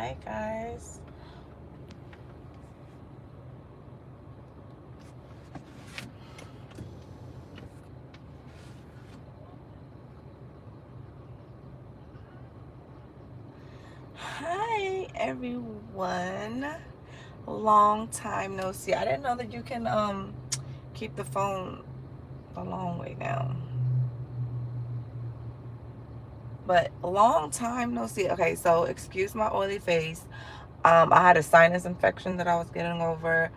Hi guys. Hi everyone. Long time no see. I didn't know that you can keep the phone a long way down. But a long time no see. Okay, so excuse my oily face. I had a sinus infection that I was getting over,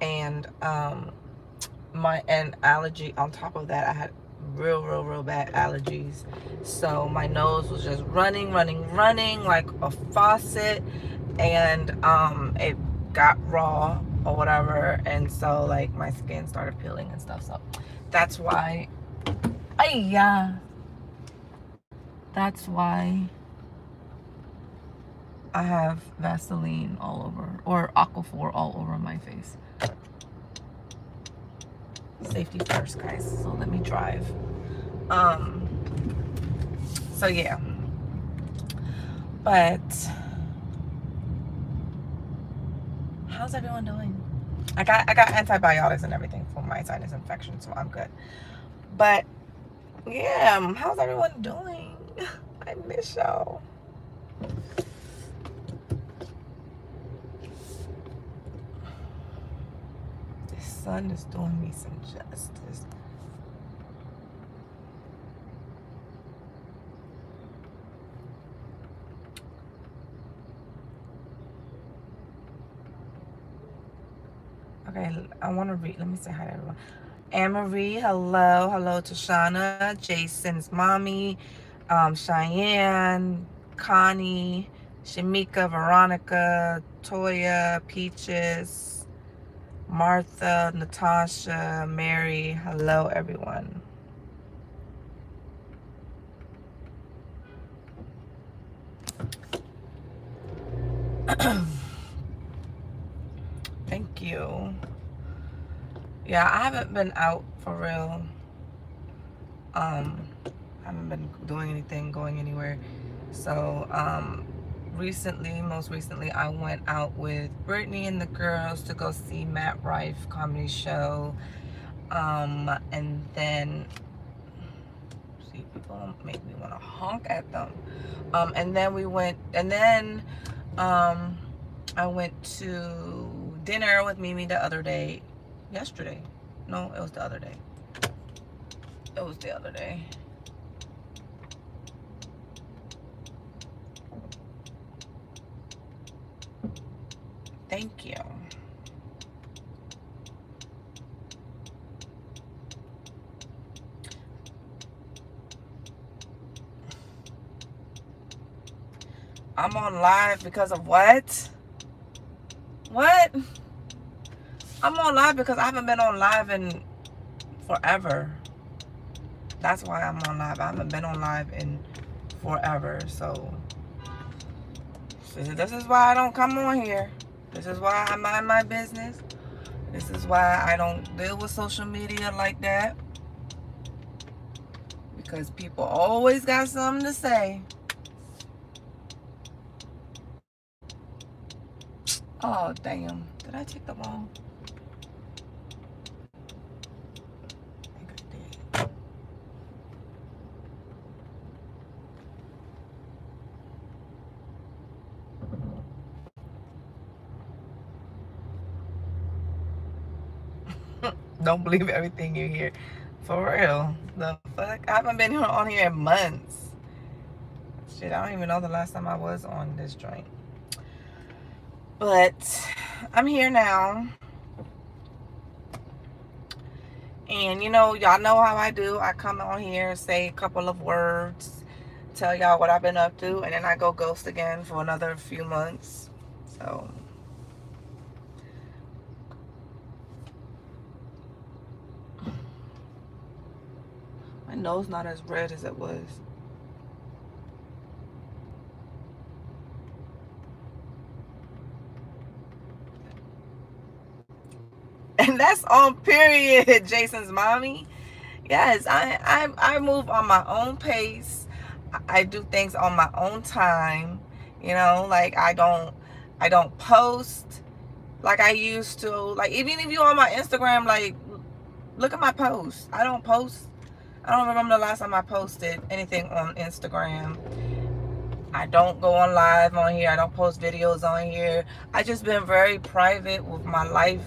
and and allergy on top of that. I had real bad allergies, so my nose was just running like a faucet, and it got raw or whatever, and so like my skin started peeling and stuff. So that's why that's why I have Vaseline all over, or Aquaphor all over my face. Safety first, guys. So let me drive. So yeah, but how's everyone doing? I got antibiotics and everything for my sinus infection, so I'm good. But yeah, how's everyone doing? I miss y'all. The sun is doing me some justice. Okay, I want to read. Let me say hi to everyone. Anne-Marie, hello. Hello to Shauna, Jason's mommy, Cheyenne, Connie, Shamika, Veronica, Toya, Peaches, Martha, Natasha, Mary. Hello, everyone. Thank you. Yeah, I haven't been out for real. I haven't been doing anything, going anywhere. So, most recently, I went out with Brittany and the girls to go see Matt Rife comedy show. And then, see, people make me want to honk at them. And then I went to dinner with Mimi the other day. Yesterday. No, it was the other day. It was the other day. Thank you. I'm on live because of what? What? I'm on live because I haven't been on live in forever. That's why I'm on live. I haven't been on live in forever. So this is why I don't come on here. This is why I mind my business. This is why I don't deal with social media like that. Because people always got something to say. Oh, damn. Did I take the wrong? I think I did. Don't believe everything you hear. For real. The fuck? I haven't been on here in months. Shit, I don't even know the last time I was on this joint. But I'm here now. And you know, y'all know how I do. I come on here, say a couple of words, tell y'all what I've been up to, and then I go ghost again for another few months. So my nose not as red as it was. And that's on period, Jason's mommy. Yes, I move on my own pace. I do things on my own time. You know, like I don't post like I used to. Like even if you on my Instagram, like look at my posts. I don't post. I don't remember the last time I posted anything on Instagram. I don't go on live on here. I don't post videos on here. I just been very private with my life,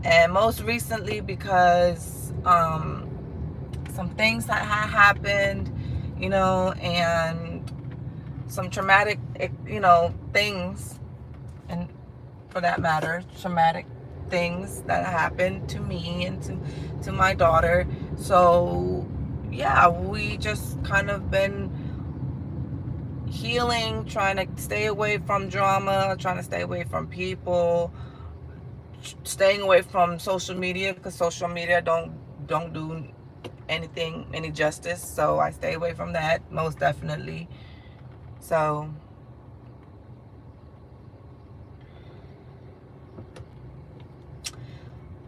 and most recently because some things that had happened, you know, and some traumatic, you know, things, and for that matter, traumatic things that happened to me and to my daughter. So yeah, we just kind of been healing, trying to stay away from drama, trying to stay away from people, staying away from social media, because social media don't do anything any justice. So I stay away from that, most definitely. So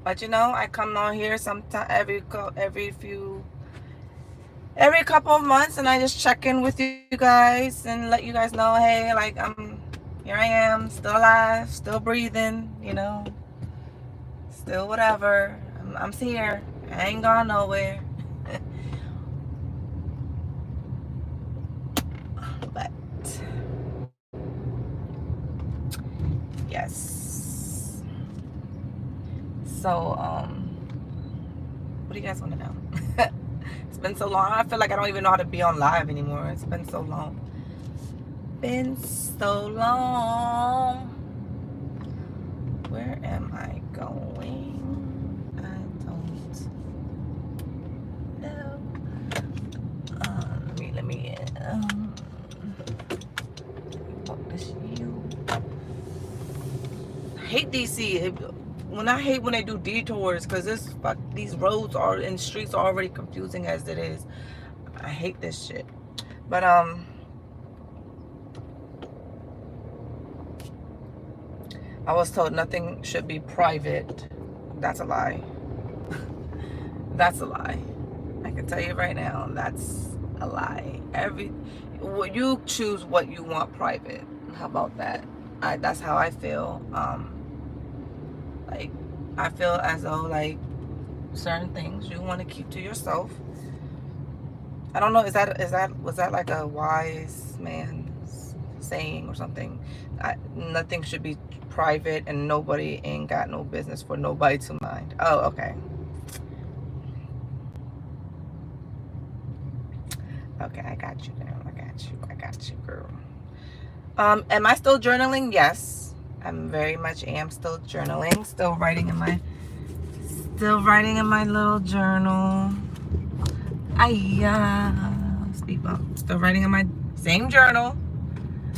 but you know, I come on here sometime every couple of months, and I just check in with you guys and let you guys know, hey, like here I am, still alive, still breathing, you know, still whatever. I'm here. I ain't gone nowhere. But yes. So what do you guys want to know? It's been so long. I feel like I don't even know how to be on live anymore. It's been so long. Been so long. Where am I going? I don't know. Let me what is you? I hate DC. I hate when they do detours, because these roads are and streets are already confusing as it is. I hate this shit. But I was told nothing should be private. That's a lie. That's a lie. I can tell you right now, that's a lie. You choose what you want private. How about that? That's how I feel. Like I feel as though like certain things you want to keep to yourself. I don't know. Was that like a wise man's saying or something? Nothing should be private, and nobody ain't got no business for nobody to mind. Oh, okay. Okay, I got you there. I got you, girl. Am I still journaling? Yes, I'm very much am still journaling. Still writing in my little journal. Speak up. Still writing in my same journal.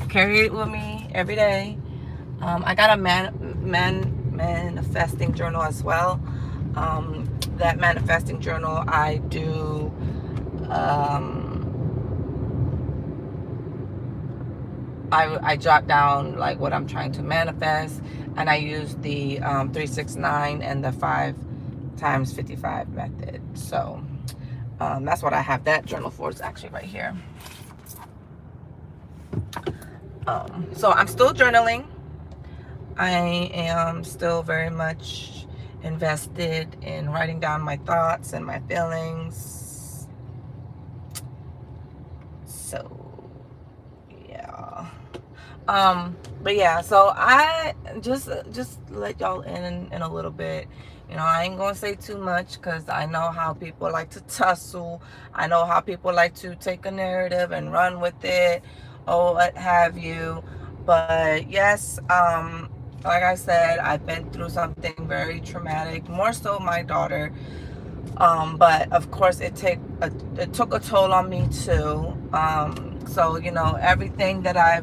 Carry it with me every day. I got a manifesting journal as well. That manifesting journal, I do. I jot down like what I'm trying to manifest, and I use the 369 and the 5 times 55 method. So that's what I have that journal for. It's actually right here. So I'm still journaling. I am still very much invested in writing down my thoughts and my feelings. So yeah. But yeah, so I just let y'all in a little bit. You know, I ain't gonna say too much, because I know how people like to tussle. I know how people like to take a narrative and run with it, or what have you. But yes, like I said, I've been through something very traumatic, more so my daughter. But of course it took a toll on me too. So you know, everything that I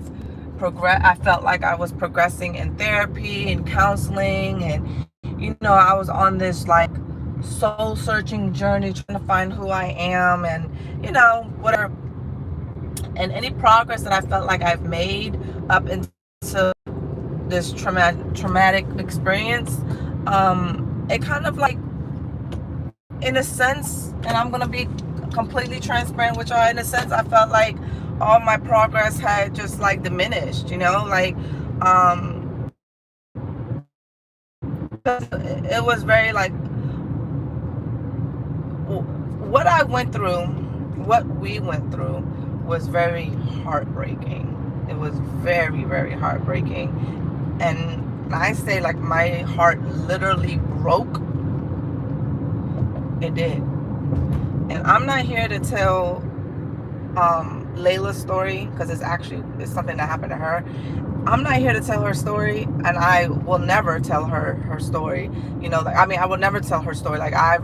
felt like I was progressing in therapy and counseling, and you know, I was on this like soul searching journey, trying to find who I am, and you know, whatever. And any progress that I felt like I've made up into this traumatic experience, it kind of like, in a sense, and I'm gonna be completely transparent with y'all, in a sense I felt like all my progress had just like diminished, you know, like it was very like what I went through, what we went through was very heartbreaking. It was very, very heartbreaking. And I say like my heart literally broke. It did. And I'm not here to tell Layla's story, because it's something that happened to her. I'm not here to tell her story, and I will never tell her story. You know, like, I mean, I will never tell her story. Like, I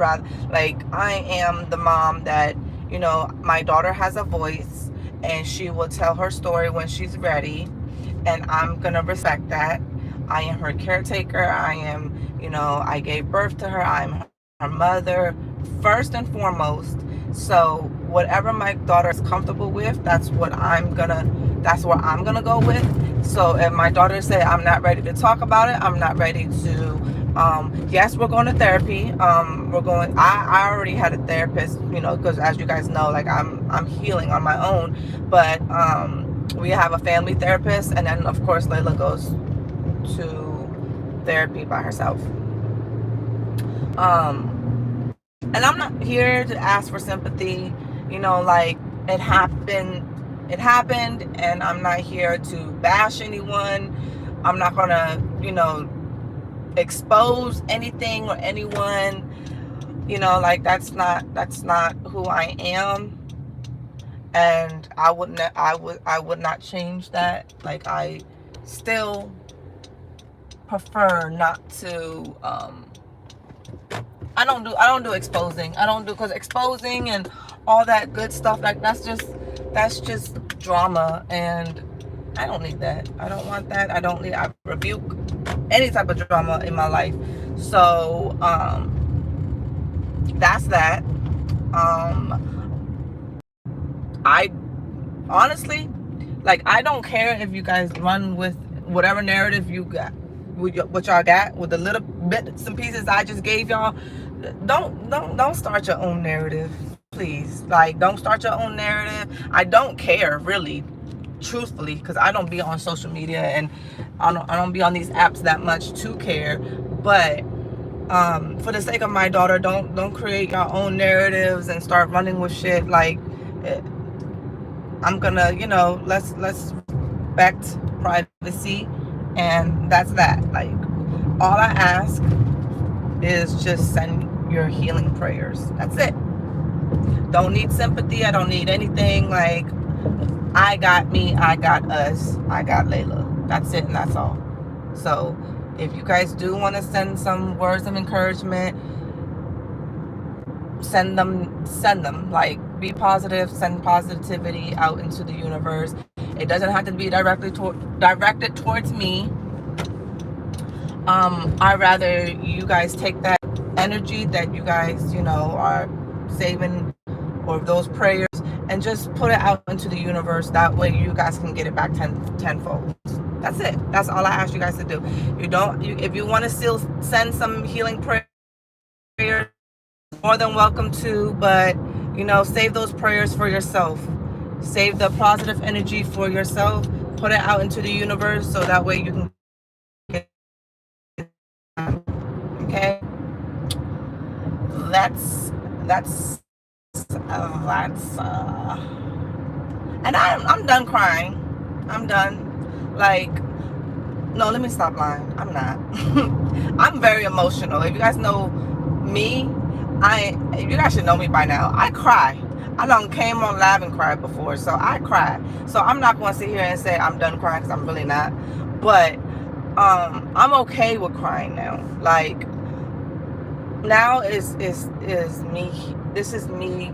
am the mom that, you know, my daughter has a voice, and she will tell her story when she's ready, and I'm gonna respect that. I am her caretaker. I am, you know, I gave birth to her. I'm her mother first and foremost. So whatever my daughter is comfortable with, that's what I'm gonna go with. So if my daughter say I'm not ready to talk about it, I'm not ready to yes, we're going to therapy. I already had a therapist, you know, because as you guys know, like I'm healing on my own. But we have a family therapist, and then of course Layla goes to therapy by herself. And I'm not here to ask for sympathy, you know, like it happened, and I'm not here to bash anyone. I'm not gonna, you know, expose anything or anyone, you know, like that's not who I am. And I would not change that. Like, I still prefer not to I don't do exposing. I don't do, because exposing and all that good stuff, like that's just drama, and I don't need that. I don't want that. I rebuke any type of drama in my life. So that's that. I honestly, like, I don't care if you guys run with whatever narrative you got, with what y'all got, with the little bits and pieces I just gave y'all. Don't start your own narrative, please. Like, don't start your own narrative. I don't care, really, truthfully, because I don't be on social media, and I don't be on these apps that much to care. But for the sake of my daughter, don't create your own narratives and start running with shit. Like, I'm gonna, you know, let's respect privacy, and that's that. Like, all I ask is just send your healing prayers. That's it. Don't need sympathy. I don't need anything. Like, I got me, I got us, I got Layla. That's it, and that's all. So if you guys do want to send some words of encouragement, send them. Like, be positive, send positivity out into the universe. It doesn't have to be directed towards me. I rather you guys take that energy that you guys, you know, are saving, or those prayers, and just put it out into the universe. That way you guys can get it back tenfold. That's it. That's all I ask you guys to do. If you want to still send some healing prayers, more than welcome to, but, you know, save those prayers for yourself. Save the positive energy for yourself. Put it out into the universe, so that way you can get it. Okay? That's and I'm done crying. I'm done. Like, no, let me stop lying. I'm not. I'm very emotional. If you guys know me, you guys should know me by now. I cry. I done came on live and cried before, so I cry. So I'm not going to sit here and say I'm done crying, because I'm really not. But I'm okay with crying now. Like, now is me. This is me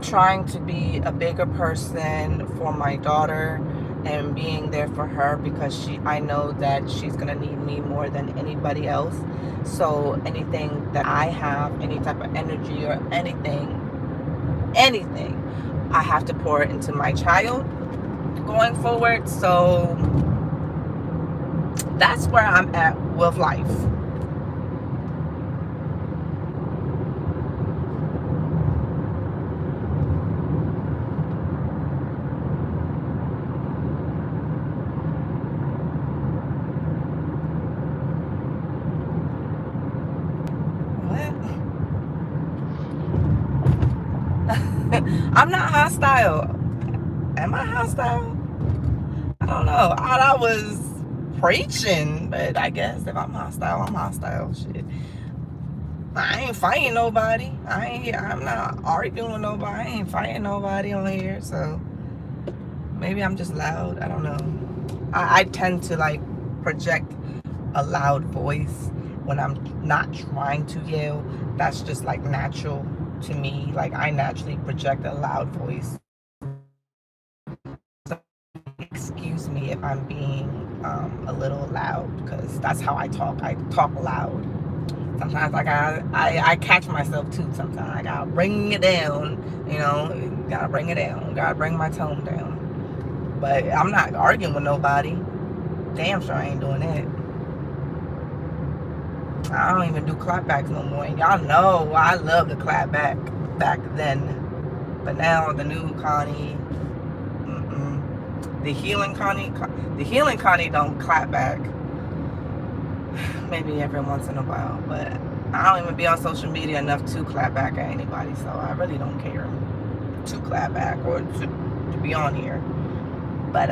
trying to be a bigger person for my daughter, and being there for her, because I know that she's gonna need me more than anybody else. So anything that I have, any type of energy or anything, I have to pour it into my child going forward. So that's where I'm at with life. I'm not hostile. Am I hostile? I don't know. I thought I was preaching, but I guess if I'm hostile, I'm hostile. Shit. I ain't fighting nobody. I'm not arguing with nobody. I ain't fighting nobody on here. So maybe I'm just loud. I don't know. I tend to like project a loud voice when I'm not trying to yell. That's just like natural to me. Like I naturally project a loud voice. Excuse me if I'm being a little loud, because that's how I talk. I talk loud. Sometimes I catch myself too. Sometimes I gotta bring it down. You know, gotta bring it down. Gotta bring my tone down. But I'm not arguing with nobody. Damn sure I ain't doing it. I don't even do clapbacks no more. And y'all know I love the clapback back then. But now the new Connie, the healing Connie don't clap back. Maybe every once in a while, but I don't even be on social media enough to clap back at anybody, so I really don't care to clap back or to be on here. But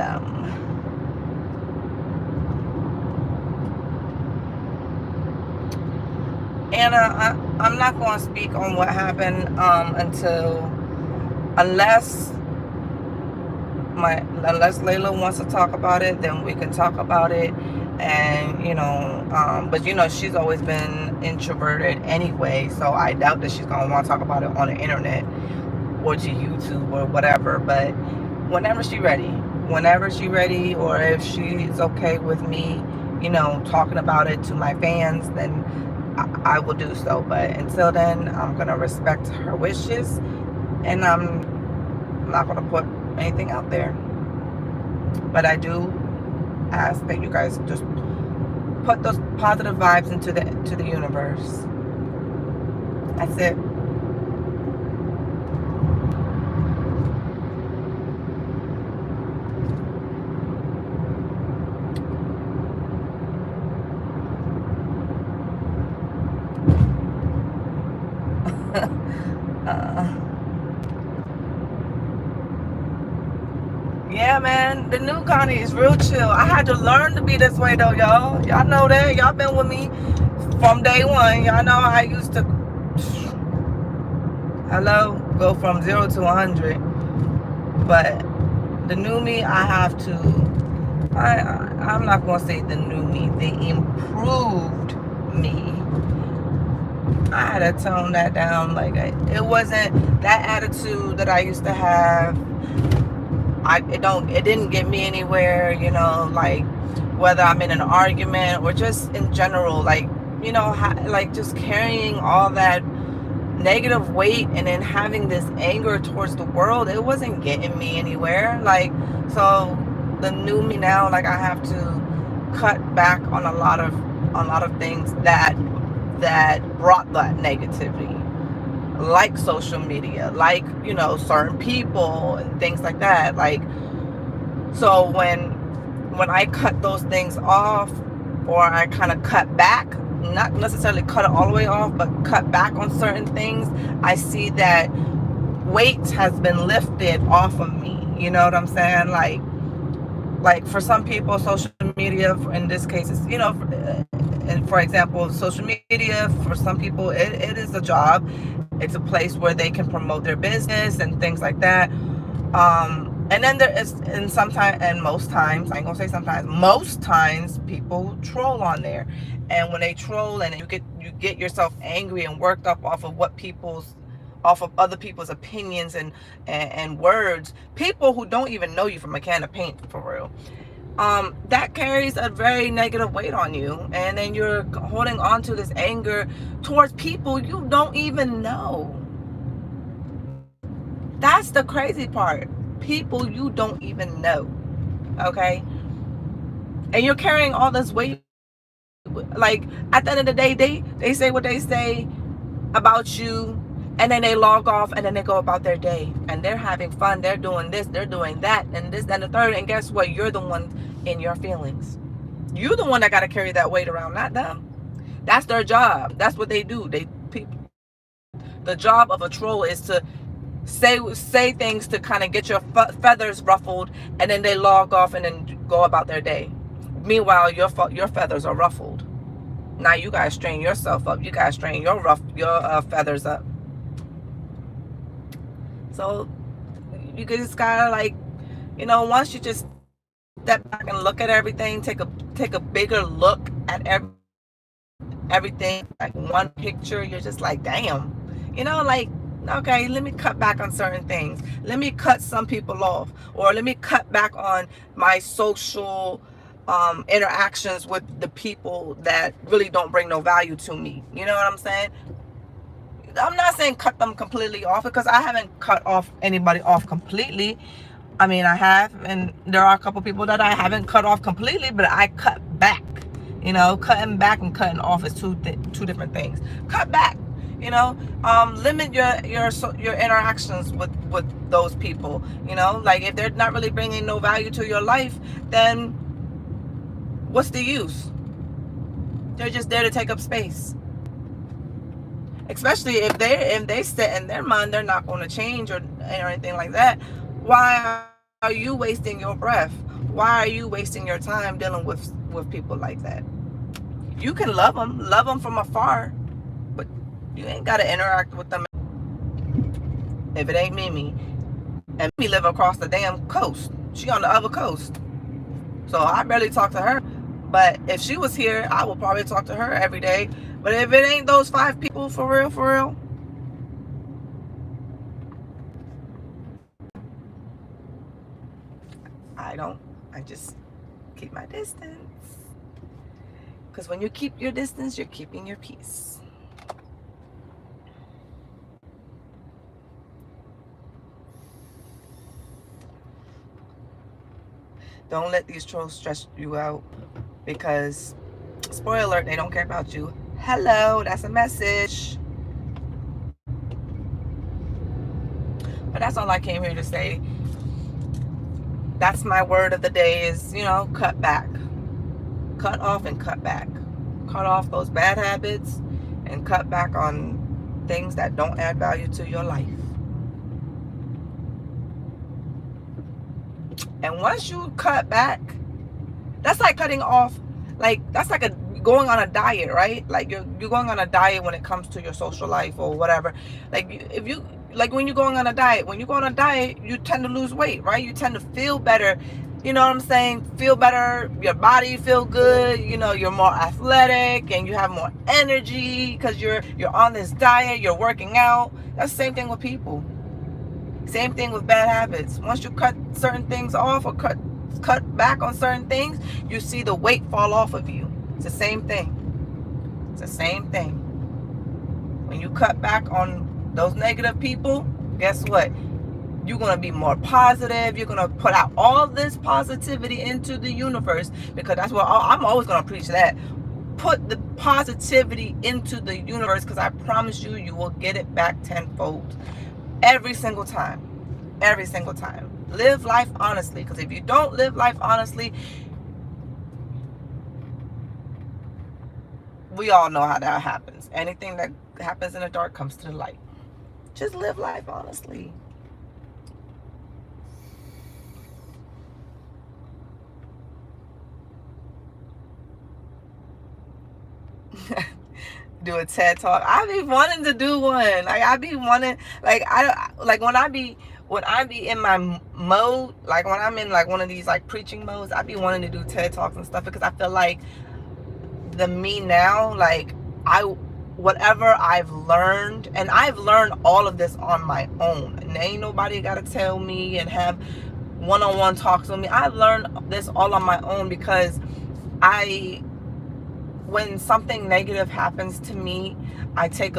Anna, I'm not going to speak on what happened unless Layla wants to talk about it, then we can talk about it. And but she's always been introverted anyway, so I doubt that she's gonna want to talk about it on the internet or to YouTube or whatever. But whenever she's ready, or if she's okay with me talking about it to my fans, then I will do so. But until then, I'm gonna respect her wishes, and I'm not gonna put anything out there. But I do ask that you guys just put those positive vibes into the universe. That's it. Yeah, man, the new Connie is real chill. I had to learn to be this way though, y'all. Y'all know that. Y'all been with me from day one. Y'all know I used to go from 0 to 100. But the new me, I'm not gonna say the new me, the improved me. I had to tone that down. Like it wasn't that attitude that I used to have. It didn't get me anywhere, like whether I'm in an argument or just in general, like like just carrying all that negative weight and then having this anger towards the world. It wasn't getting me anywhere. Like, so the new me now, like I have to cut back on a lot of things that brought that negativity, like social media, like certain people and things like that. Like, so when I cut those things off, or I kind of cut back, not necessarily cut it all the way off, but cut back on certain things, I see that weight has been lifted off of me. You know what I'm saying? Like for some people, social media, in this case, is and for example, social media, for some people, it is a job. It's a place where they can promote their business and things like that. And then there is, and sometimes, and most times, I ain't gonna say sometimes, most times people troll on there. And when they troll and you get yourself angry and worked up off of other people's opinions and words, people who don't even know you from a can of paint, for real. That carries a very negative weight on you, and then you're holding on to this anger towards people you don't even know. That's the crazy part. People you don't even know. Okay? And you're carrying all this weight. Like, at the end of the day, they say what they say about you, and then they log off, and then they go about their day, and they're having fun, they're doing this, they're doing that, and this, that, and the third. And guess what? You're the one in your feelings. You're the one that got to carry that weight around, not them. That's their job. That's what they do. The job of a troll is to say things to kind of get your feathers ruffled, and then they log off and then go about their day. Meanwhile, your feathers are ruffled. Now you guys strain yourself up. You guys strain your feathers up. So you just gotta, like, once you just step back and look at everything, take a bigger look at everything, like one picture, you're just like, damn, like, okay, let me cut back on certain things. Let me cut some people off, or let me cut back on my social interactions with the people that really don't bring no value to me. You know what I'm saying? I'm not saying cut them completely off, because I haven't cut off anybody off completely. I mean, I have, and there are a couple people that I haven't cut off completely, but I cut back. Cutting back and cutting off is two different things. Cut back. Limit your interactions with those people. Like, if they're not really bringing no value to your life, then what's the use? They're just there to take up space. Especially if they set in their mind they're not going to change or anything like that. Why are you wasting your breath? Why are you wasting your time dealing with people like that? You can love them from afar, but you ain't got to interact with them. If it ain't Mimi, and Mimi live across the damn coast, she on the other coast, so I barely talk to her. But if she was here, I would probably talk to her every day. But if it ain't those 5 people, for real, I just keep my distance. Because when you keep your distance, you're keeping your peace. Don't let these trolls stress you out, because, spoiler alert, they don't care about you. Hello, that's a message. But that's all I came here to say. That's my word of the day is, cut back. Cut off and cut back. Cut off those bad habits and cut back on things that don't add value to your life. And once you cut back, that's like cutting off, like, that's like going on a diet, right? Like, you're going on a diet when it comes to your social life or whatever. Like, when you're going on a diet, you tend to lose weight, right? You tend to feel better. You know what I'm saying? Feel better. Your body feel good. You're more athletic and you have more energy because you're on this diet. You're working out. That's the same thing with people. Same thing with bad habits. Once you cut certain things off or cut back on certain things, you see the weight fall off of you. It's the same thing. It's the same thing. When you cut back on those negative people, guess what? You're going to be more positive. You're going to put out all this positivity into the universe, because that's what I'm always going to preach, that. Put the positivity into the universe, because I promise you, you will get it back tenfold. Every single time. Every single time. Live life honestly, because if you don't live life honestly, we all know how that happens. Anything that happens in the dark comes to the light. Just live life honestly. Do a TED talk. I be wanting to do one. Like, I be wanting, like, when I be in my mode, like when I'm in like one of these like preaching modes, I be wanting to do TED talks and stuff, because I feel like the me now, like, whatever I've learned, and I've learned all of this on my own, and ain't nobody gotta tell me and have one-on-one talks with me. I've learned this all on my own, because when something negative happens to me, I tend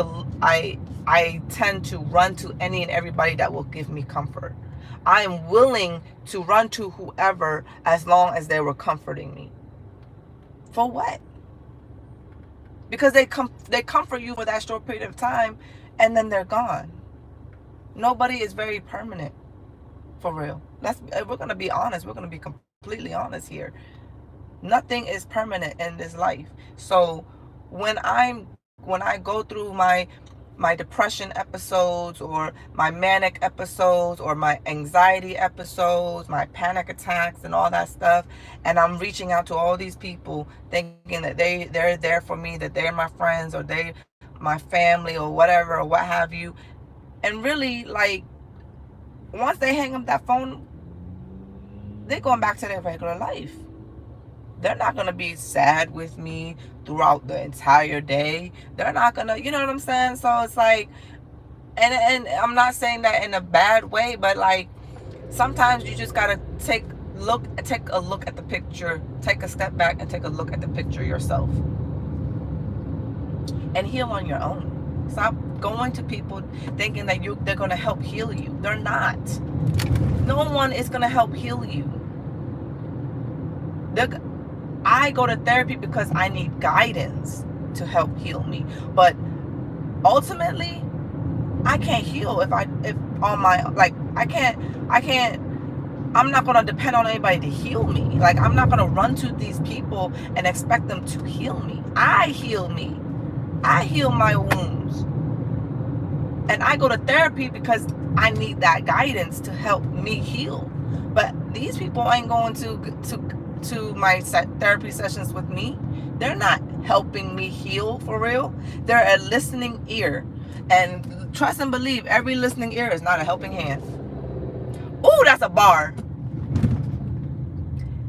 to run to any and everybody that will give me comfort. I am willing to run to whoever, as long as they were comforting me. For what? Because they comfort you for that short period of time, and then they're gone. Nobody is very permanent, for real. We're going to be honest. We're going to be completely honest here. Nothing is permanent in this life. So when I go through my my depression episodes or my manic episodes or my anxiety episodes, my panic attacks and all that stuff. And I'm reaching out to all these people thinking that they're there for me, that they're my friends or they my family or whatever or what have you. And really, like, once they hang up that phone, they're going back to their regular life. They're not going to be sad with me throughout the entire day. They're not going to, you know what I'm saying? So it's like, and I'm not saying that in a bad way, but like, sometimes you just got to take a look at the picture, take a step back and take a look at the picture yourself and heal on your own. Stop going to people thinking that they're going to help heal you. They're not. No one is going to help heal you. I go to therapy because I need guidance to help heal me. But ultimately, I can't heal if on my, like, I can't, I'm not going to depend on anybody to heal me. Like, I'm not going to run to these people and expect them to heal me. I heal me. I heal my wounds. And I go to therapy because I need that guidance to help me heal. But these people ain't going to my therapy sessions with me. They're not helping me heal for real. They're a listening ear. And trust and believe, every listening ear is not a helping hand. Ooh, that's a bar.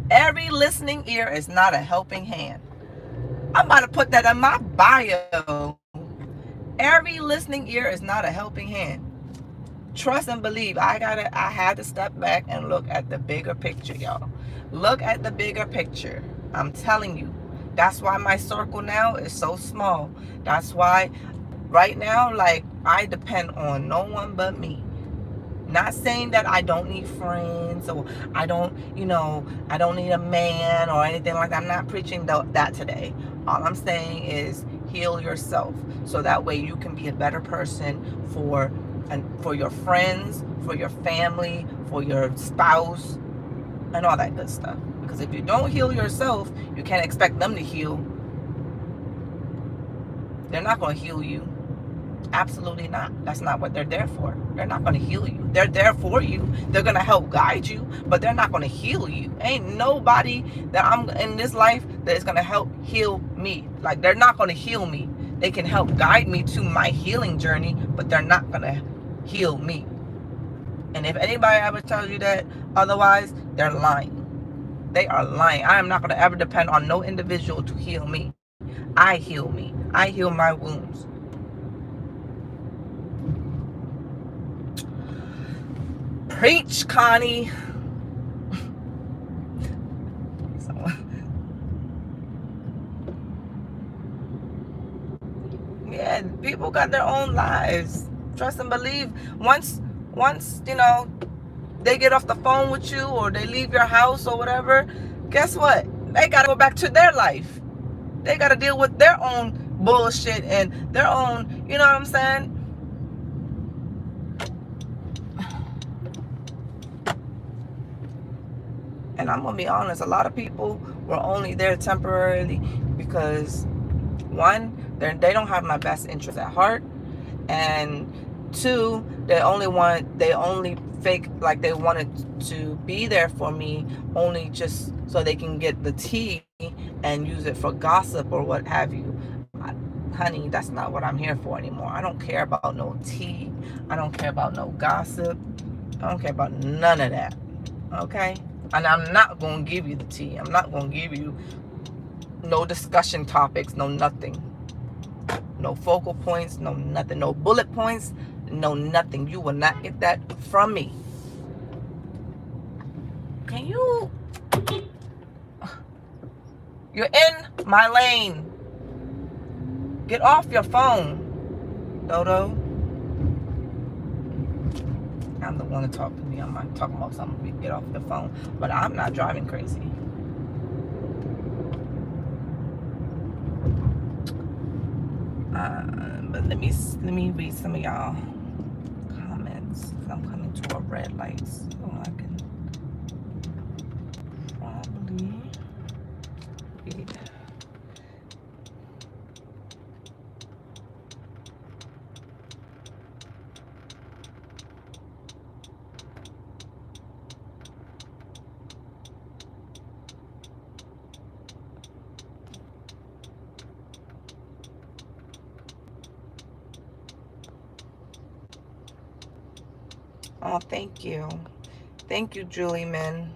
Every listening ear is not a helping hand. I'm about to put that in my bio. Every listening ear is not a helping hand. Trust and believe. I had to step back and look at the bigger picture, y'all. Look at the bigger picture. I'm telling you. That's why my circle now is so small. That's why right now, like, I depend on no one but me. Not saying that I don't need friends or I don't need a man or anything like that. I'm not preaching that today. All I'm saying is heal yourself so that way you can be a better person for your friends, for your family, for your spouse, and all that good stuff. Because if you don't heal yourself, you can't expect them to heal. They're not going to heal you. Absolutely not. That's not what they're there for. They're not going to heal you. They're there for you. They're going to help guide you, but they're not going to heal you. Ain't nobody that I'm in this life that is going to help heal me. Like, they're not going to heal me. They can help guide me to my healing journey, but they're not going to heal me. And if anybody ever tells you that otherwise, they're lying. They are lying. I am not going to ever depend on no individual to heal me. I heal me. I heal my wounds. Preach, Connie. Yeah, people got their own lives. Trust and believe. Once they get off the phone with you or they leave your house or whatever, guess what? They got to go back to their life. They got to deal with their own bullshit and their own, you know what I'm saying? And I'm going to be honest, a lot of people were only there temporarily because, one, they don't have my best interest at heart. And two, they only fake like they wanted to be there for me only just so they can get the tea and use it for gossip or what have you. Honey, that's not what I'm here for anymore. I don't care about no tea. I don't care about no gossip. I don't care about none of that. Okay? And I'm not going to give you the tea. I'm not going to give you no discussion topics, no nothing. No focal points, no nothing. No bullet points, no nothing. You will not get that from me. Can you... You're in my lane. Get off your phone, Dodo. I'm the one to talk to me. I'm not talking about something. Get off the phone. But I'm not driving crazy. But let me read some of y'all comments. I'm coming to a red light, so I can probably read. Okay. 1, Oh, thank you. Thank you, Julie Min.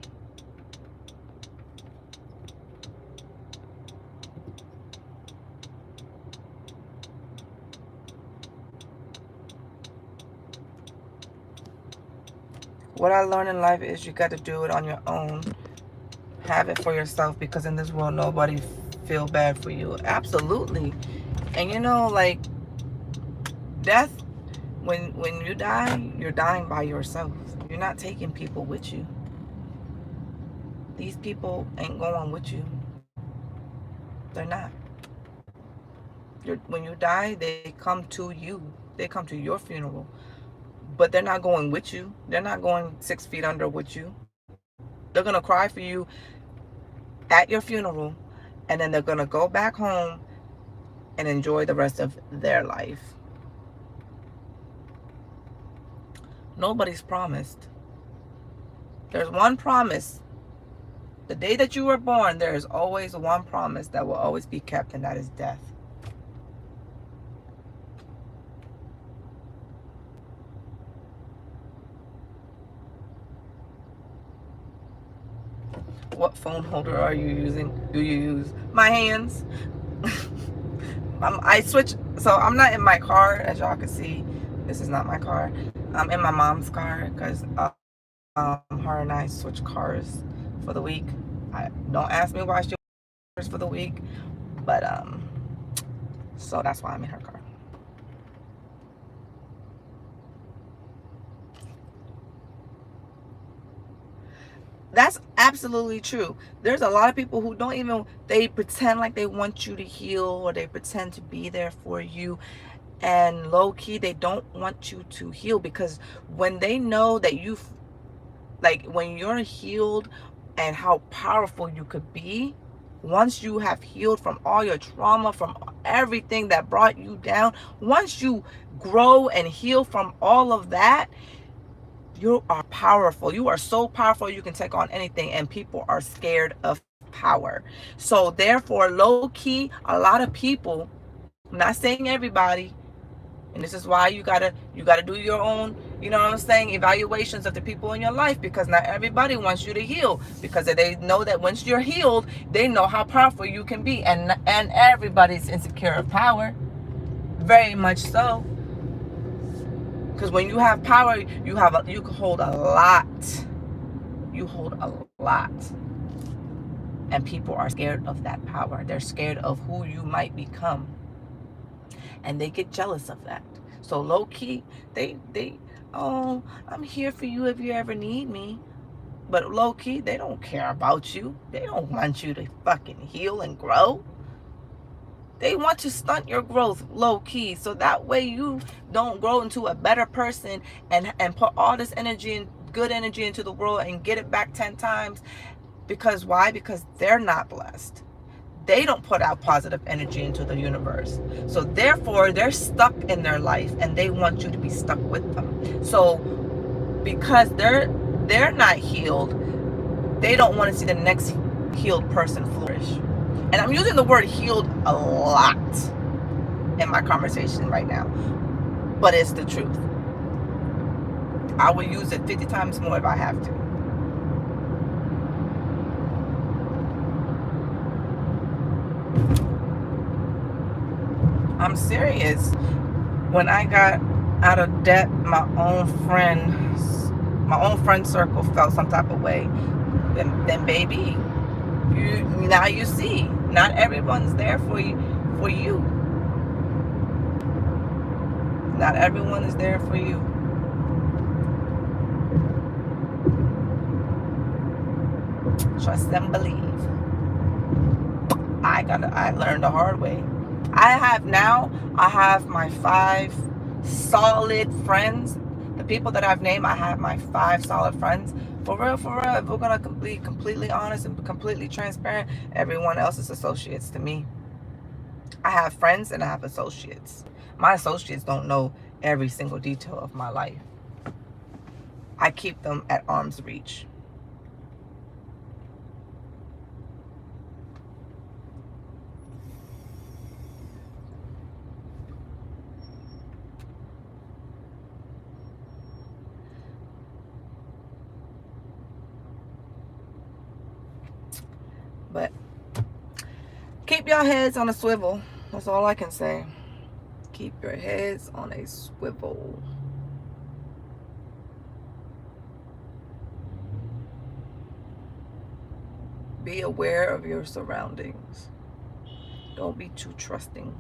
What I learned in life is you got to do it on your own. Have it for yourself, because in this world, nobody feel bad for you. Absolutely. And you know, like, death, when you die, you're dying by yourself. You're not taking people with you. These people ain't going with you. They're not. When you die, they come to you. They come to your funeral. But they're not going with you. They're not going 6 feet under with you. They're going to cry for you at your funeral, and then they're going to go back home and enjoy the rest of their life. Nobody's promised. There's one promise. The day that you were born, there is always one promise that will always be kept, and that is death. What phone holder are you using? Do you use? My hands. I switch. So I'm not in my car, as y'all can see. This is not my car. I'm in my mom's car, because her and I switch cars for the week. Don't ask me why she was for the week, but so that's why I'm in her car. That's absolutely true. There's a lot of people who don't even, they pretend like they want you to heal, or they pretend to be there for you, and low key they don't want you to heal, because when they know that like, when you're healed and how powerful you could be, once you have healed from all your trauma, from everything that brought you down, once you grow and heal from all of that, you are powerful. You are so powerful, you can take on anything, and people are scared of power. So therefore, low key, a lot of people, I'm not saying everybody, and this is why you gotta do your own, you know what I'm saying, evaluations of the people in your life, because not everybody wants you to heal, because they know that once you're healed, they know how powerful you can be, and everybody's insecure of power, very much so, because when you have power, you can hold a lot. You hold a lot, and people are scared of that power. They're scared of who you might become, and they get jealous of that. So low key, they oh, I'm here for you if you ever need me. But low key, they don't care about you. They don't want you to fucking heal and grow. They want to stunt your growth low key, so that way you don't grow into a better person, and put all this energy and good energy into the world and get it back 10 times. Because why? Because they're not blessed. They don't put out positive energy into the universe. So therefore, they're stuck in their life, and they want you to be stuck with them. So because they're not healed, they don't want to see the next healed person flourish. And I'm using the word healed a lot in my conversation right now, but it's the truth. I will use it 50 times more if I have to. I'm serious. When I got out of debt, my own friend circle felt some type of way. Then baby, now you see, not everyone's there for you. Not everyone is there for you. Trust and believe. I learned the hard way. I have my 5 solid friends. The people that I've named, I have my 5 solid friends. For real, if we're gonna be completely honest and completely transparent, everyone else is associates to me. I have friends and I have associates. My associates don't know every single detail of my life. I keep them at arm's reach. keep your heads on a swivel. That's all I can say. Keep your heads on a swivel. Be aware of your surroundings. Don't be too trusting.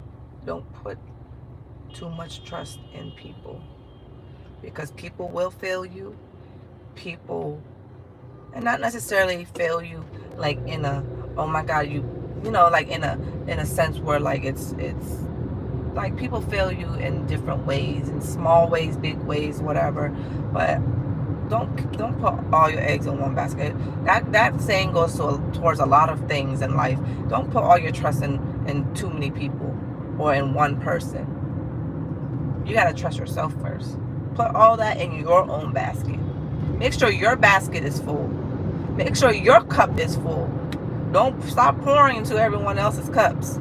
Don't put too much trust in people, because people will fail you. People, and not necessarily fail you like in a, oh my god, you know, like in a sense where like it's like people fail you in different ways, in small ways, big ways, whatever. But don't put all your eggs in one basket. That saying goes towards a lot of things in life. Don't put all your trust in too many people or in one person. You got to trust yourself first. Put all that in your own basket. Make sure your basket is full. Make sure your cup is full. Don't stop pouring into everyone else's cups,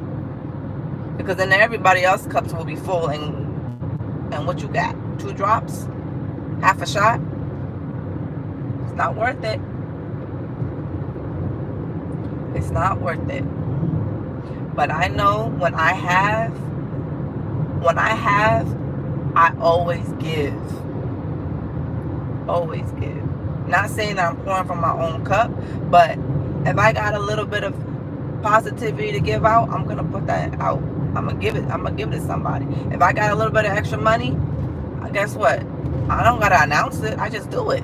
because then everybody else's cups will be full. And what you got? 2 drops? Half a shot? It's not worth it. It's not worth it. But I know when I have, I always give. Always give. Not saying that I'm pouring from my own cup, but if I got a little bit of positivity to give out, I'm gonna put that out. I'm gonna give it to somebody. If I got a little bit of extra money, guess what? I don't gotta announce it. I just do it.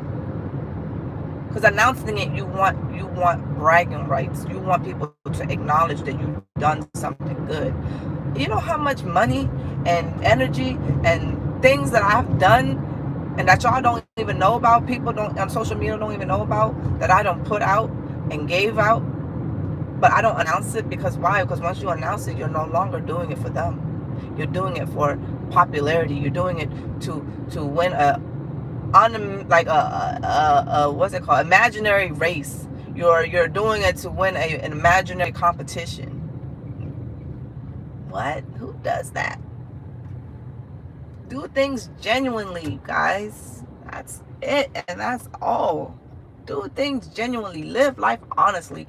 Because announcing it, you want bragging rights. You want people to acknowledge that you've done something good. You know how much money and energy and things that I've done and that y'all don't even know about, people don't on social media don't even know about, that I don't put out and gave out, but I don't announce it. Because why? Because once you announce it, you're no longer doing it for them. You're doing it for popularity. You're doing it to win what's it called? Imaginary race. You're doing it to win an imaginary competition. What? Who does that? Do things genuinely, guys. That's it, and that's all. Do things genuinely. Live life honestly.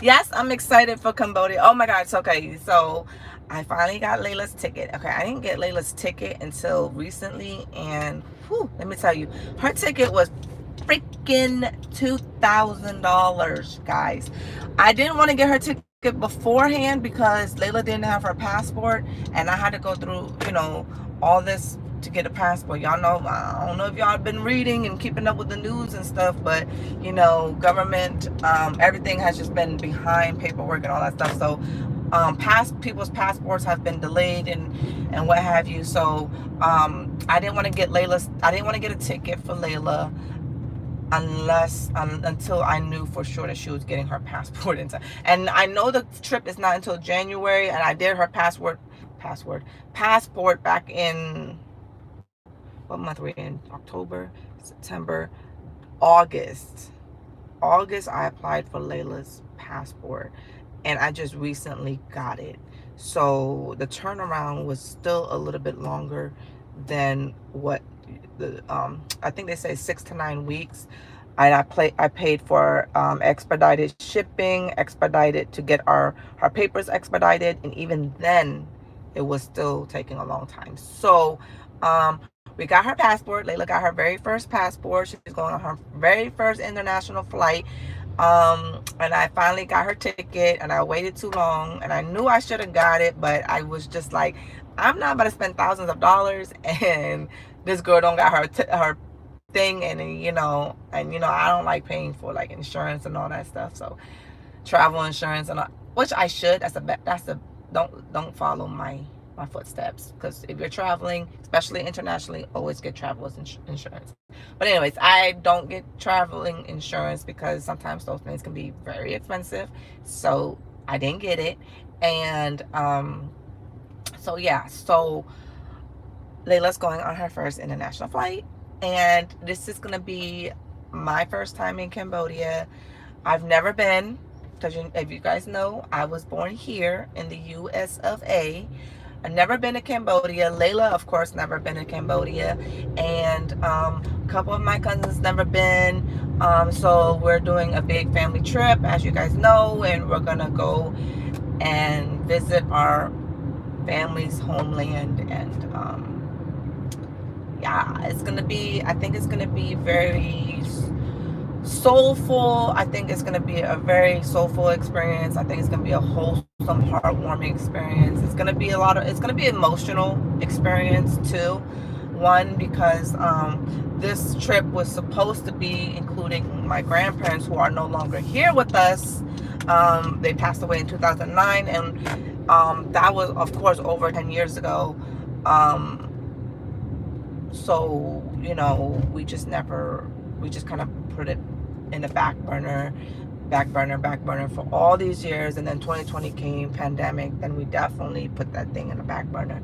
Yes, I'm excited for Cambodia. Oh my God, it's okay. So I finally got Layla's ticket. Okay, I didn't get Layla's ticket until recently, and whew, let me tell you, her ticket was freaking $2,000, guys. I didn't want to get her ticket beforehand because Layla didn't have her passport, and I had to go through, all this to get a passport. Y'all know, I don't know if y'all been reading and keeping up with the news and stuff, but government, everything has just been behind paperwork and all that stuff. So people's passports have been delayed and what have you. So I didn't want to get a ticket for Layla until I knew for sure that she was getting her passport in time. And I know the trip is not until January, and I did her passport back in, what month are we in? October, September, August. I applied for Layla's passport, and I just recently got it. So the turnaround was still a little bit longer than what I think they say 6 to 9 weeks. And I paid for expedited shipping, expedited to get her papers expedited, and even then it was still taking a long time. So we got her passport. Layla got her very first passport. She's going on her very first international flight. And I finally got her ticket, and I waited too long, and I knew I should have got it, but I was just like, I'm not about to spend thousands of dollars, and this girl don't got her thing, and I don't like paying for like insurance and all that stuff. So travel insurance and all, which I should. Don't follow my footsteps, because if you're traveling, especially internationally, always get travel insurance. But anyways, I don't get traveling insurance because sometimes those things can be very expensive. So I didn't get it. And so yeah, so Layla's going on her first international flight, and this is gonna be my first time in Cambodia. I've never been. because if you guys know, I was born here in the US of A. I've never been to Cambodia. Layla, of course, never been to Cambodia. And a couple of my cousins never been. So we're doing a big family trip, as you guys know, and we're going to go and visit our family's homeland. And yeah, it's going to be, I think it's going to be very soulful. I think it's going to be a very soulful experience. I think it's going to be a wholesome, heartwarming experience. It's going to be it's going to be an emotional experience too. One, because this trip was supposed to be including my grandparents, who are no longer here with us. They passed away in 2009, and that was, of course, over 10 years ago. So, you know, we just kind of put it in the back burner for all these years. And then 2020 came, pandemic, then we definitely put that thing in the back burner.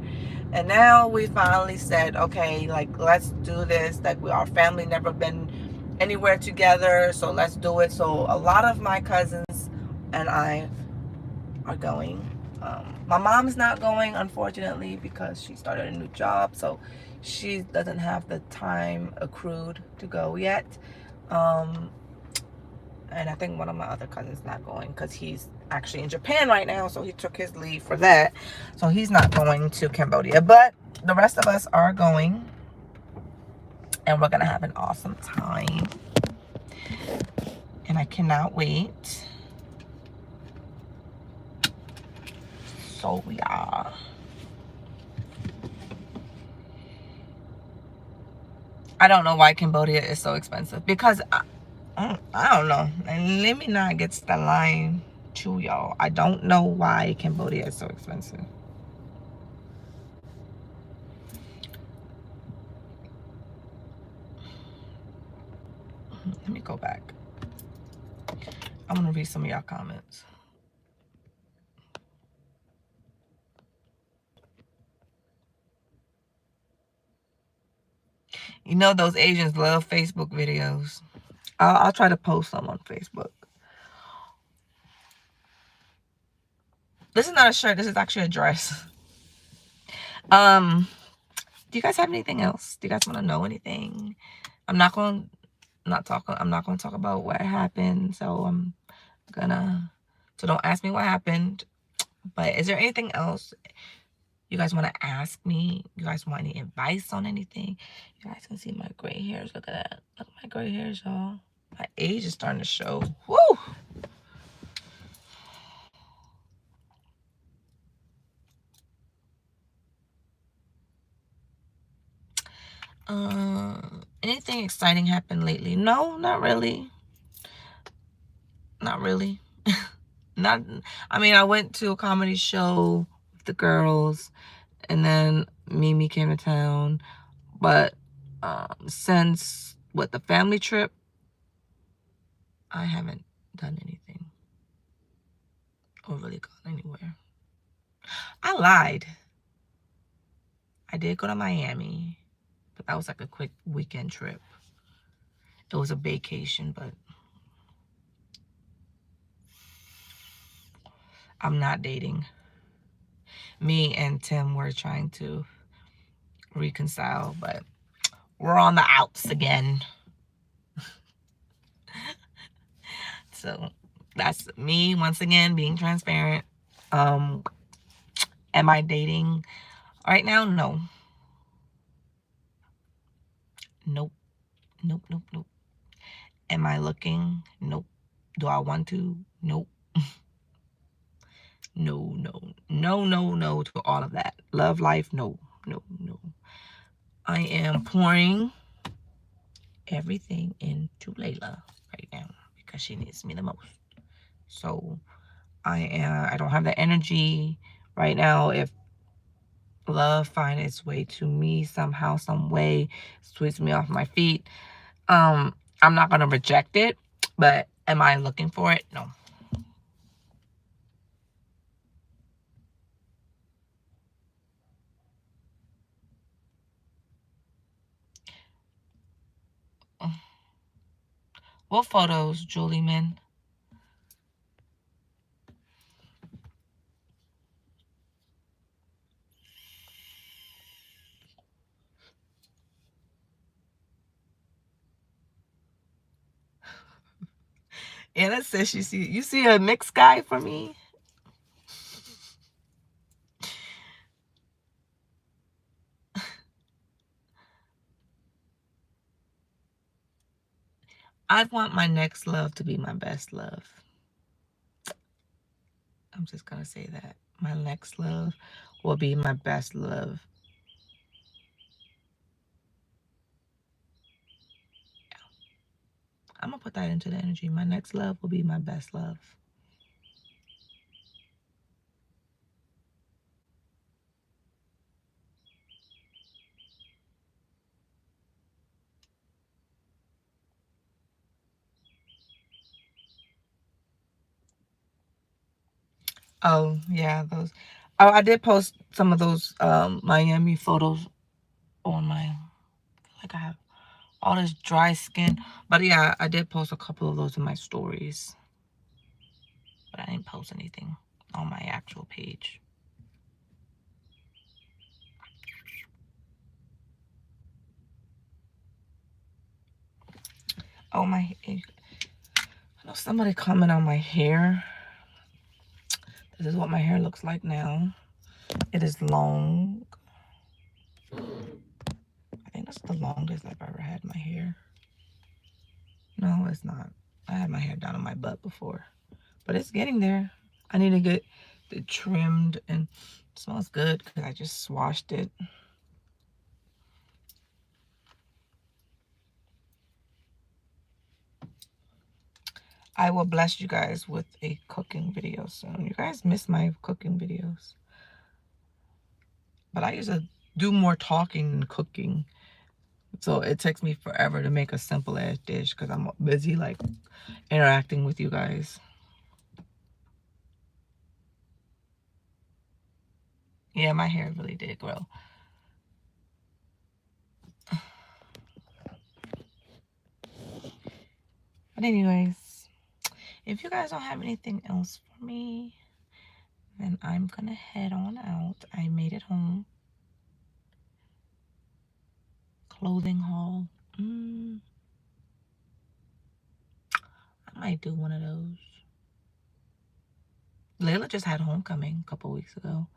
And now we finally said, okay, like, let's do this. Like, our family never been anywhere together, so let's do it. So a lot of my cousins and I are going. My mom's not going, unfortunately, because she started a new job, so she doesn't have the time accrued to go yet. And I think one of my other cousins not going because he's actually in Japan right now, so he took his leave for that. So he's not going to Cambodia, but the rest of us are going, and we're gonna have an awesome time. And I cannot wait. So yeah. I don't know why Cambodia is so expensive, because I don't know. And let me not get the line to y'all. I don't know why Cambodia is so expensive. Let me go back. I'm gonna read some of y'all comments. You know those Asians love Facebook videos. I'll try to post some on Facebook. This is not a shirt. This is actually a dress. Do you guys have anything else? Do you guys want to know anything? I'm not going to talk about what happened. So don't ask me what happened. But is there anything else you guys want to ask me? You guys want any advice on anything? You guys can see my gray hairs. Look at that. Look at my gray hairs, y'all. My age is starting to show. Woo! Anything exciting happened lately? No, not really. Not really. Not. I mean, I went to a comedy show with the girls, and then Mimi came to town. But since the family trip, I haven't done anything or really gone anywhere. I lied. I did go to Miami, but that was like a quick weekend trip. It was a vacation, but I'm not dating. Me and Tim were trying to reconcile, but we're on the outs again. So that's me once again being transparent. Am I dating right now? No. Nope. Nope, nope, nope. Am I looking? Nope. Do I want to? Nope. No, no, no, no, no to all of that. Love life? No, no, no. I am pouring everything into Layla right now because she needs me the most. So I don't have the energy right now. If love finds its way to me somehow, some way, sweeps me off my feet, I'm not gonna reject it. But am I looking for it? No. What photos, Julie Min? Anna says you see a mixed guy for me? I want my next love to be my best love. I'm just gonna say that. My next love will be my best love. I'm gonna put that into the energy. My next love will be my best love. Oh, yeah, those. Oh, I did post some of those Miami photos on my, like I have all this dry skin. But yeah, I did post a couple of those in my stories. But I didn't post anything on my actual page. Oh, I know somebody comment on my hair. This is what my hair looks like now. It is long. I think that's the longest I've ever had my hair. No, it's not. I had my hair down on my butt before. But it's getting there. I need to get it trimmed, and it smells good because I just washed it. I will bless you guys with a cooking video soon. You guys miss my cooking videos. But I used to do more talking than cooking. So it takes me forever to make a simple ass dish because I'm busy like interacting with you guys. Yeah, my hair really did grow. But anyways, if you guys don't have anything else for me, then I'm gonna head on out. I made it home. Clothing haul. I might do one of those. Layla just had homecoming a couple weeks ago.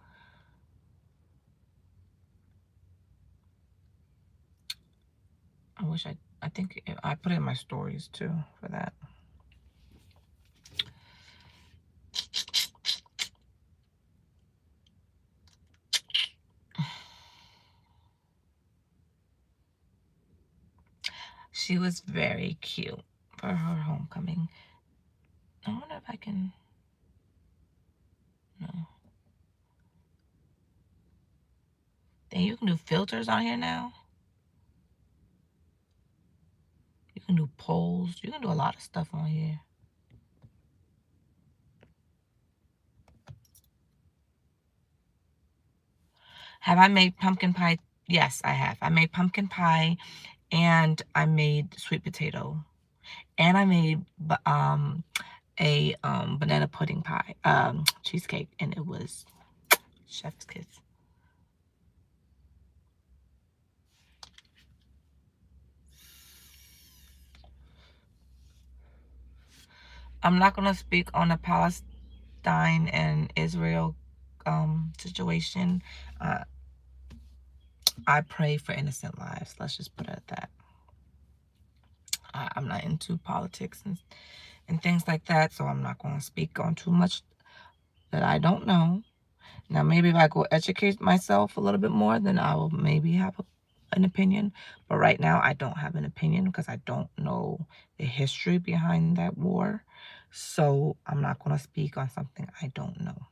I think I put it in my stories too for that. She was very cute for her homecoming. I wonder if I can, no. Then you can do filters on here now. You can do polls. You can do a lot of stuff on here. Have I made pumpkin pie? Yes, I have. I made pumpkin pie, and I made sweet potato, and I made a banana pudding pie, cheesecake, and it was chef's kiss. I'm not gonna speak on the Palestine and Israel situation. I pray for innocent lives. Let's just put it at that. I'm not into politics and things like that, so I'm not going to speak on too much that I don't know. Now, maybe if I go educate myself a little bit more, then I will maybe have an opinion. But right now, I don't have an opinion because I don't know the history behind that war. So I'm not going to speak on something I don't know.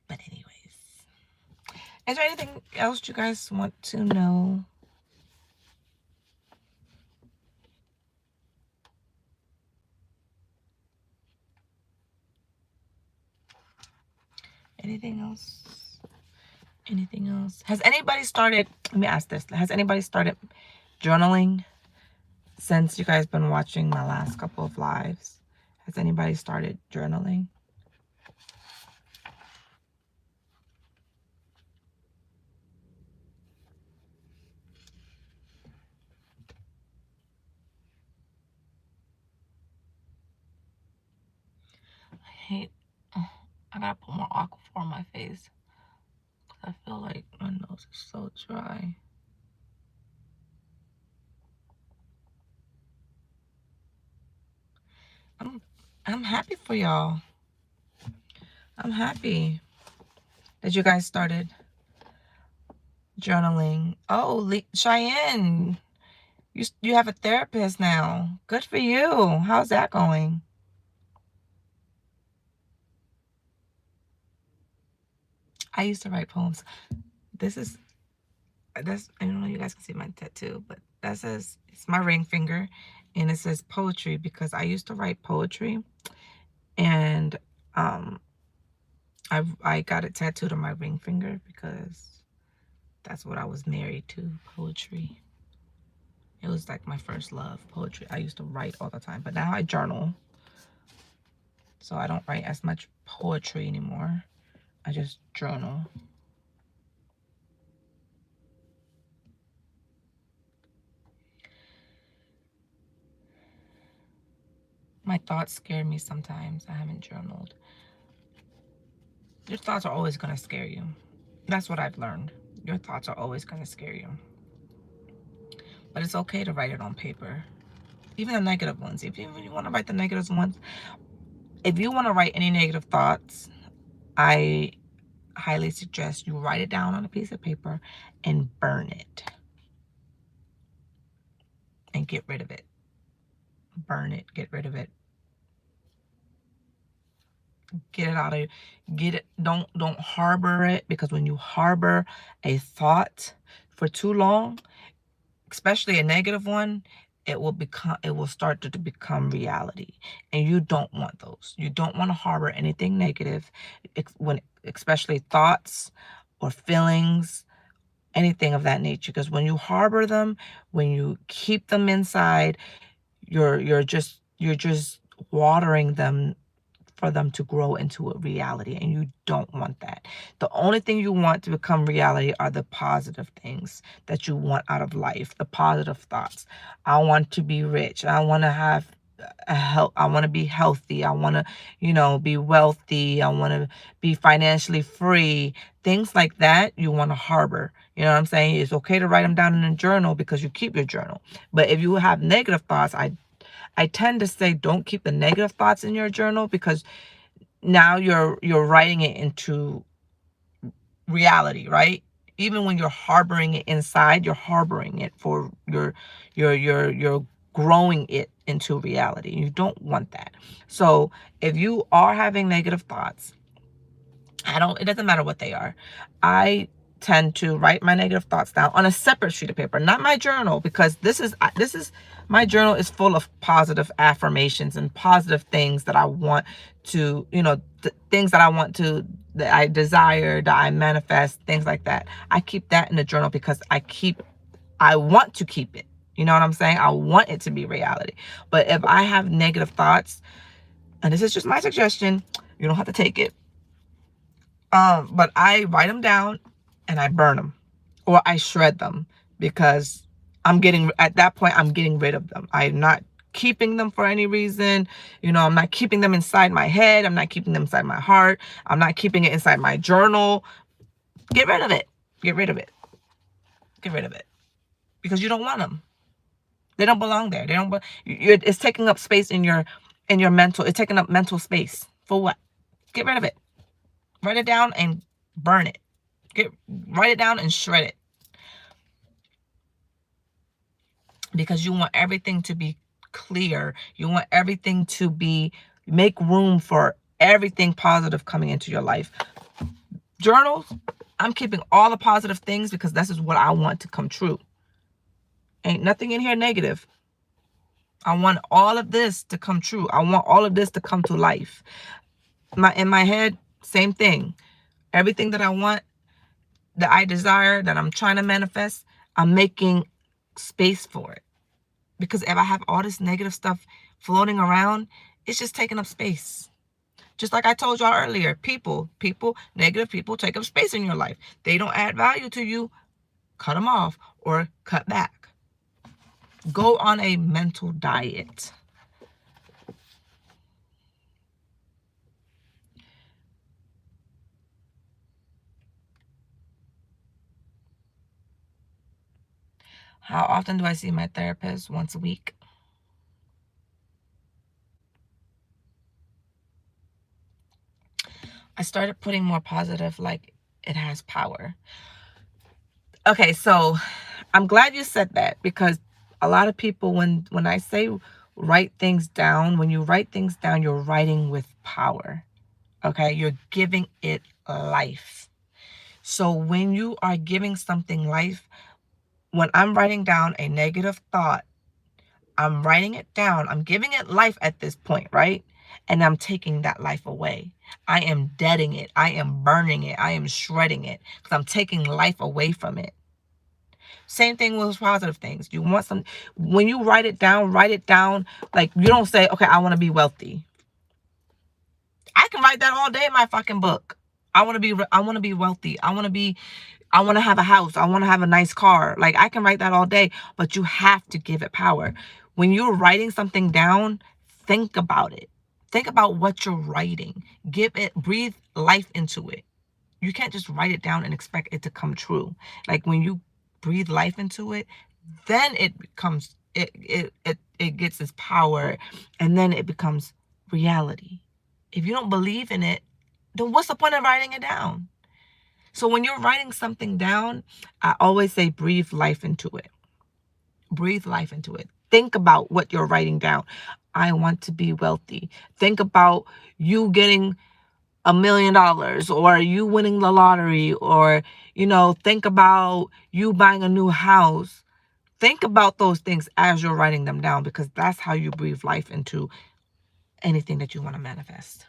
But anyways, is there anything else you guys want to know? Anything else? Anything else? Has anybody started, let me ask this. Has anybody started journaling since you guys been watching my last couple of lives? Has anybody started journaling? hate, I gotta put more Aquaphor on my face. Because I feel like my nose is so dry. I'm happy for y'all. I'm happy that you guys started journaling. Oh, Cheyenne, you have a therapist now. Good for you. How's that going? I used to write poems. This, I don't know if you guys can see my tattoo, but that says, it's my ring finger, and it says poetry because I used to write poetry, and I got it tattooed on my ring finger because that's what I was married to, poetry. It was like my first love, poetry. I used to write all the time, but now I journal. So I don't write as much poetry anymore. I just journal. My thoughts scare me sometimes. I haven't journaled. Your thoughts are always going to scare you. That's what I've learned. Your thoughts are always going to scare you. But it's okay to write it on paper. Even the negative ones. If you want to write the negative ones, if you want to write any negative thoughts, I highly suggest you write it down on a piece of paper and burn it. And get rid of it. Burn it. Get rid of it. Get it out of, get it, don't harbor it, because when you harbor a thought for too long, especially a negative one, it will start to become reality, and you don't want those. You don't want to harbor anything negative, especially thoughts or feelings, anything of that nature, because when you harbor them, when you keep them inside, you're just watering them for them to grow into a reality, and you don't want that. The only thing you want to become reality are the positive things that you want out of life, the positive thoughts. I want to be rich. I want to have I want to be healthy. I want to, be wealthy. I want to be financially free. Things like that you want to harbor. You know what I'm saying? It's okay to write them down in a journal because you keep your journal. But if you have negative thoughts, I tend to say don't keep the negative thoughts in your journal, because now you're writing it into reality, right? Even when you're harboring it inside, you're harboring it for you're growing it into reality. You don't want that. So if you are having negative thoughts, it doesn't matter what they are. I tend to write my negative thoughts down on a separate sheet of paper, not my journal, because this is my journal is full of positive affirmations and positive things that I want to, things that I want to, that I desire, that I manifest, things like that. I keep that in the journal because I want to keep it. You know what I'm saying? I want it to be reality. But if I have negative thoughts, and this is just my suggestion, you don't have to take it, but I write them down and I burn them, or I shred them, because at that point, I'm getting rid of them. I'm not keeping them for any reason. I'm not keeping them inside my head. I'm not keeping them inside my heart. I'm not keeping it inside my journal. Get rid of it. Get rid of it. Get rid of it. Because you don't want them. They don't belong there. It's taking up space in your mental. It's taking up mental space. For what? Get rid of it. Write it down and burn it. Write it down and shred it. Because you want everything to be clear. You want everything to make room for everything positive coming into your life. Journals, I'm keeping all the positive things because this is what I want to come true. Ain't nothing in here negative. I want all of this to come true. I want all of this to come to life. In my head, same thing. Everything that I want, that I desire, that I'm trying to manifest, I'm making space for it. Because if I have all this negative stuff floating around, it's just taking up space. Just like I told y'all earlier, negative people take up space in your life. They don't add value to you. Cut them off or cut back. Go on a mental diet. How often do I see my therapist? Once a week. I started putting more positive, like it has power. Okay, so I'm glad you said that, because a lot of people, when I say write things down, when you write things down, you're writing with power. Okay, you're giving it life. So when you are giving something life, when I'm writing down a negative thought, I'm writing it down. I'm giving it life at this point, right? And I'm taking that life away. I am deading it. I am burning it. I am shredding it, because I'm taking life away from it. Same thing with positive things. You want some, when you write it down, like you don't say, okay, I want to be wealthy. I can write that all day in my fucking book. I want to be wealthy. I want to have a house. I want to have a nice car. Like, I can write that all day, but you have to give it power. When you're writing something down, think about it. Think about what you're writing. Breathe life into it. You can't just write it down and expect it to come true. Like, when you breathe life into it, then it becomes, it gets its power, and then it becomes reality. If you don't believe in it, then what's the point of writing it down? So when you're writing something down, I always say breathe life into it. Breathe life into it. Think about what you're writing down. I want to be wealthy. Think about you getting $1 million, or you winning the lottery, or, think about you buying a new house. Think about those things as you're writing them down, because that's how you breathe life into anything that you want to manifest.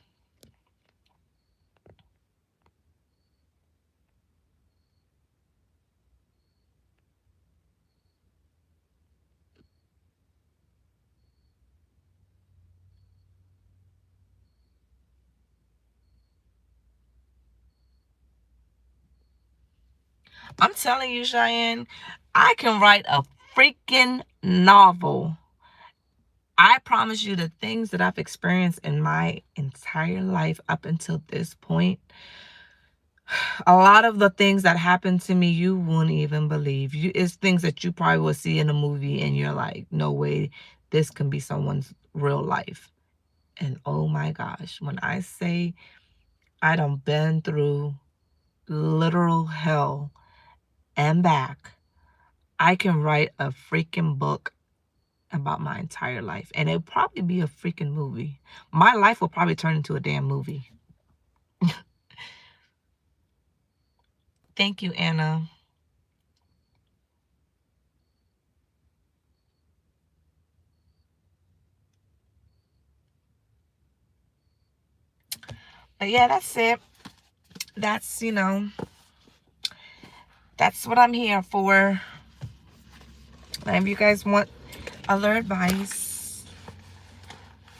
I'm telling you, Cheyenne, I can write a freaking novel. I promise you, the things that I've experienced in my entire life up until this point, a lot of the things that happened to me, you wouldn't even believe. It's things that you probably will see in a movie and you're like, no way, this can be someone's real life. And oh my gosh, when I say I done been through literal hell and back, I can write a freaking book about my entire life. And it'll probably be a freaking movie. My life will probably turn into a damn movie. Thank you, Anna. But yeah, that's it. That's, that's what I'm here for. And if you guys want other advice,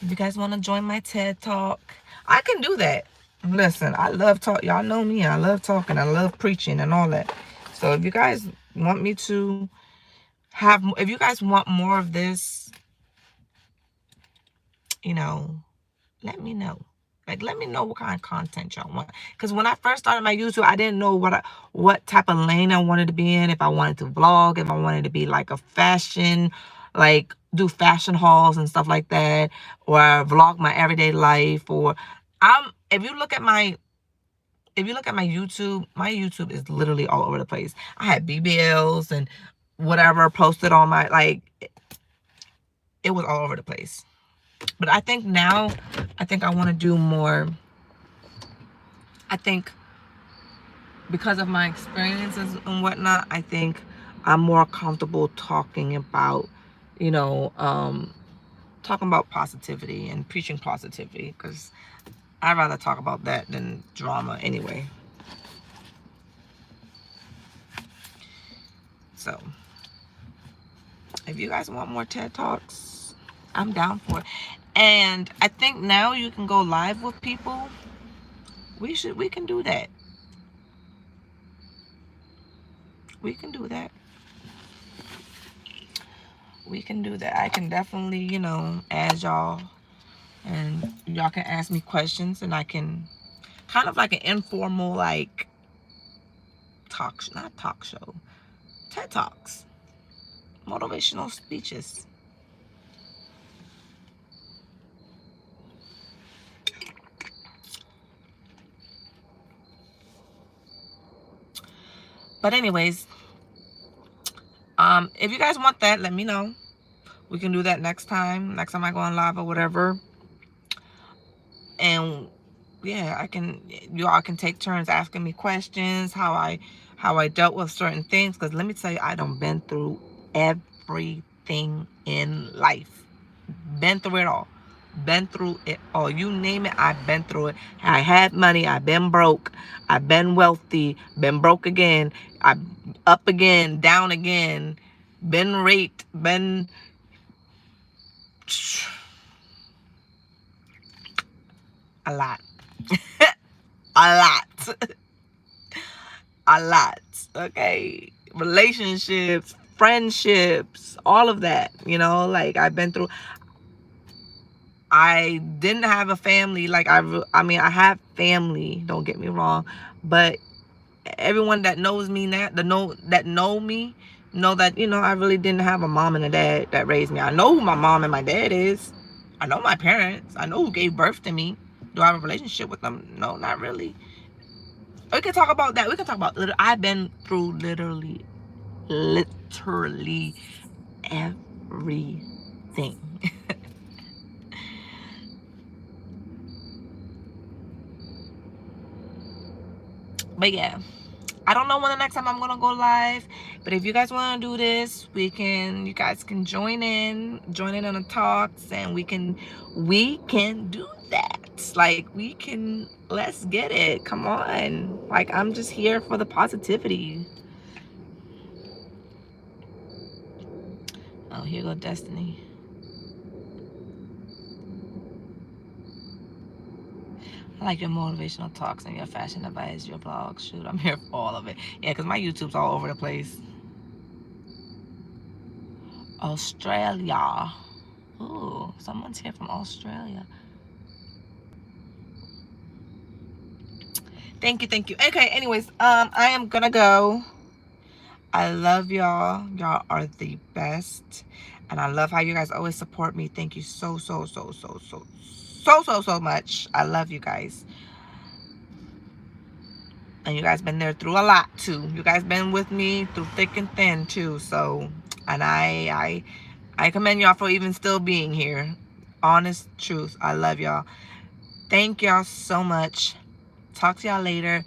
if you guys want to join my TED Talk, I can do that. Listen, I love talk. Y'all know me. I love talking. I love preaching and all that. So if you guys want me to if you guys want more of this, let me know. Like, let me know what kind of content y'all want. Because when I first started my YouTube, I didn't know what type of lane I wanted to be in. If I wanted to vlog, if I wanted to be like a fashion, like do fashion hauls and stuff like that, or vlog my everyday life, or if you look at my YouTube is literally all over the place. I had BBLs and whatever posted on my, like, it was all over the place. But I think now, I want to do more. I think because of my experiences and whatnot, I think I'm more comfortable talking about, talking about positivity and preaching positivity, because I'd rather talk about that than drama anyway. So if you guys want more TED Talks, I'm down for it. And I think now you can go live with people. We can do that. We can do that. We can do that. I can definitely, add y'all, and y'all can ask me questions, and I can kind of like an informal, like, not talk show, TED Talks. motivational speeches. But anyways, if you guys want that, let me know. We can do that next time. Next time I go on live or whatever. And yeah, you all can take turns asking me questions, how I dealt with certain things. Because let me tell you, I done been through everything in life. Been through it all. Been through it all. You name it, I've been through it. I had money, I've been broke. I've been wealthy, been broke again. I up again, down again. Been raped, been a lot. A lot. A lot. Okay. Relationships, friendships, all of that. You know, like I've been through. I didn't have a family. Like I mean, I have family. Don't get me wrong, but everyone that knows me now, that know me, know that I really didn't have a mom and a dad that raised me. I know who my mom and my dad is. I know my parents. I know who gave birth to me. Do I have a relationship with them? No, not really. We can talk about that. We can talk about. I've been through literally everything. But yeah, I don't know when the next time I'm gonna go live, but if you guys want to do this, you guys can join in on the talks, and we can do that. Like let's get it. Come on. Like I'm just here for the positivity. Oh, here go Destiny. I like your motivational talks and your fashion advice, your blog. Shoot, I'm here for all of it. Yeah, because my YouTube's all over the place. Australia. Ooh, someone's here from Australia. Thank you, thank you. Okay, anyways, I am gonna go. I love y'all. Y'all are the best. And I love how you guys always support me. Thank you so much. I love you guys. And you guys been there through a lot too. You guys been with me through thick and thin too. So, and I commend y'all for even still being here. Honest truth. I love y'all. Thank y'all so much. Talk to y'all later.